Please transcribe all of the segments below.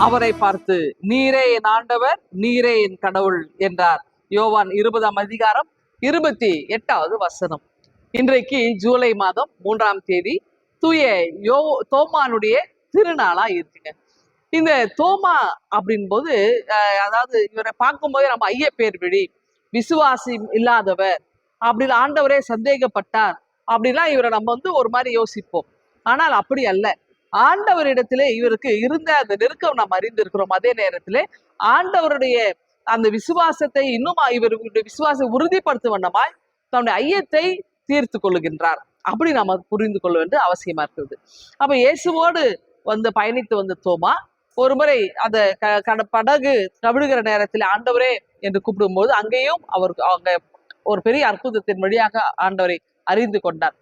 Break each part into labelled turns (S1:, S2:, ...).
S1: அவரை பார்த்து நீரே என் ஆண்டவர், நீரே என் கடவுள் என்றார். யோவான் 20ஆம் அதிகாரம் 28வது வசனம். இன்றைக்கு ஜூலை மாதம் 3ஆம் தேதி தூய தோமானுடைய திருநாளா இருக்குங்க. இந்த தோமா அப்படின் போது அதாவது இவரை பார்க்கும்போதே நம்ம ஐயப்பேர் விழி, விசுவாசி இல்லாதவர், அப்படி ஆண்டவரே சந்தேகப்பட்டார் அப்படிலாம் இவரை நம்ம வந்து ஒரு மாதிரி யோசிப்போம். ஆனால் அப்படி அல்ல. ஆண்டவரிடத்திலே இவருக்கு இருந்த அந்த நெருக்கம் நாம் அறிந்திருக்கிறோம். அதே நேரத்திலே ஆண்டவருடைய அந்த விசுவாசத்தை இன்னும் இவருடைய விசுவாசத்தை உறுதிப்படுத்தும் வண்ணமாய் தன்னுடைய ஐயத்தை தீர்த்து கொள்ளுகின்றார். அப்படி நாம புரிந்து கொள்ள வேண்டிய அவசியமா இருக்கிறது. அப்ப இயேசுவோடு வந்து பயணித்து வந்த தோமா ஒரு முறை அந்த படகு கவிழுகிற நேரத்தில் ஆண்டவரே என்று கூப்பிடும் போது அங்கேயும் அவருக்கு அவங்க ஒரு பெரிய அற்புதத்தின் வழியாக ஆண்டவரை அறிந்து கொண்டார்.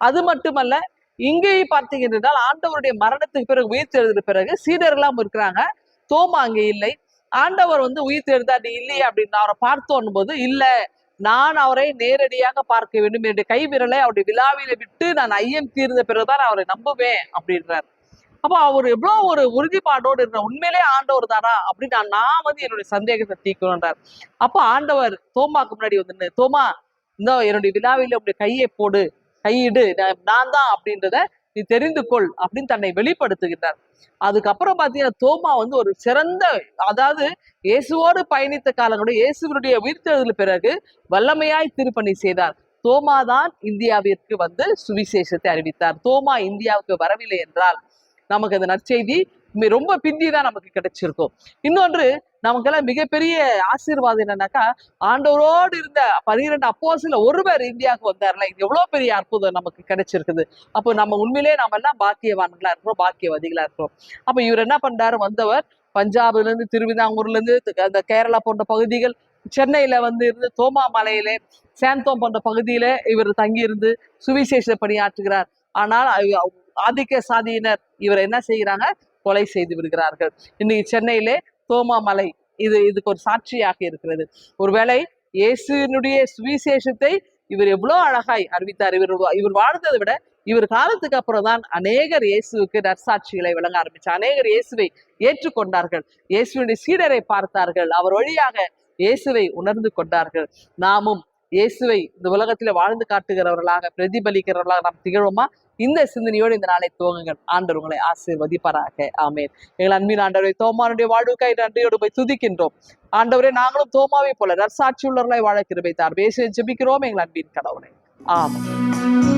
S1: அது மட்டுமல்ல, இங்கேயும் பார்த்தீங்கன்னா ஆண்டவருடைய மரணத்துக்கு பிறகு உயிர் தெழுந்த பிறகு சீடர்களாம் இருக்கிறாங்க. தோமா அங்கே இல்லை. ஆண்டவர் வந்து உயிர் தெழுந்தா நீ இல்லையே அப்படின்னு அவரை பார்த்தோன்னும் போது, இல்ல நான் அவரை நேரடியாக பார்க்க வேண்டும், என்னுடைய கை விரலை அவருடைய விழாவில விட்டு நான் ஐயம் தீர்ந்த பிறகுதான் அவரை நம்புவேன் அப்படின்றார். அப்போ அவர் எவ்வளவு ஒரு உறுதிப்பாடோடு இருந்த, உண்மையிலே ஆண்டவர் தானா அப்படின்னு நான் வந்து என்னுடைய சந்தேகத்தை தீர்க்கணுன்றார். அப்போ ஆண்டவர் தோமாக்கு முன்னாடி வந்து, தோமா இந்த என்னுடைய விழாவில உடைய கையை போடு, கையிடு, நான் தான் அப்படின்றத நீ தெரிந்து கொள் அப்படின்னு தன்னை வெளிப்படுத்துகின்றார். அதுக்கப்புறம் பாத்தீங்கன்னா தோமா வந்து ஒரு சிறந்த, அதாவது இயேசுவோடு பயணித்த காலங்களுடைய இயேசுவனுடைய உயிர்த்தெழுதலுக்கு பிறகு வல்லமையாய் திருப்பணி செய்தார். தோமா தான் இந்தியாவிற்கு வந்து சுவிசேஷத்தை அறிவித்தார். தோமா இந்தியாவுக்கு வரவில்லை என்றால் நமக்கு அந்த நற்செய்தி ரொம்ப பிந்திதான் நமக்கு கிடைச்சிருக்கும். இன்னொன்று நமக்கெல்லாம் மிகப்பெரிய ஆசீர்வாதம் என்னன்னாக்கா, ஆண்டவரோடு இருந்த 12 அப்போஸ்தலர்ல ஒருவர் இந்தியாவுக்கு வந்தார்ல, இது எவ்வளவு பெரிய அற்புதம் நமக்கு கிடைச்சிருக்குது. அப்போ நம்ம உண்மையிலே நம்ம எல்லாம் பாக்கியவான்களா இருக்கிறோம், பாக்கியவதிகளா இருக்கிறோம். அப்ப இவர் என்ன பண்றாரு, வந்தவர் பஞ்சாப்ல இருந்து, திருவிதாங்கூர்ல இருந்து, அந்த கேரளா போன்ற பகுதிகள், சென்னையில வந்து இருந்து தோமா மலையிலே சாந்தோம் போன்ற பகுதியில இவர் தங்கியிருந்து சுவிசேஷ பணியாற்றுகிறார். ஆனால் ஆதிக்க சாதியினர் இவர் என்ன செய்கிறாங்க, கொலை செய்து விடுகிறார்கள். இன்னைக்கு சென்னையிலே தோமா மலை இதுக்கு ஒரு சாட்சியாக இருக்கிறது. ஒருவேளை இயேசுனுடைய சுவிசேஷத்தை இவர் எவ்வளவு அழகாய் அறிவித்தார். இவர் வாழ்ந்ததை விட இவர் காலத்துக்கு அப்புறம் தான் அநேகர் இயேசுக்கு நற்சாட்சிகளை வழங்க ஆரம்பிச்சார். அநேகர் இயேசுவை ஏற்றுக்கொண்டார்கள், இயேசுடைய சீடரை பார்த்தார்கள், அவர் வழியாக இயேசுவை உணர்ந்து கொண்டார்கள். நாமும் இயேசுவை இந்த உலகத்தில வாழ்ந்து காட்டுகிறவர்களாக, பிரதிபலிக்கிறவர்களாக நாம் திகழ்வோமா? இந்த சிந்தனையோடு இந்த நாளை துவங்குங்கள். ஆண்டவர் உங்களை ஆசீர்வதிப்பாராக. ஆமென். எங்கள் அன்பின் ஆண்டவரை, தோமானுடைய வாழ்வுக்காய் நன்றியோடு போய் துதிக்கின்றோம். ஆண்டவரே, நாங்களும் தோமாவை போல நற்சாட்சி உள்ளவர்களாய் வாழ கிருபை தார். பேசி ஜெபிக்கிறோம் எங்கள் அன்பின் கடவுளை. ஆமென்.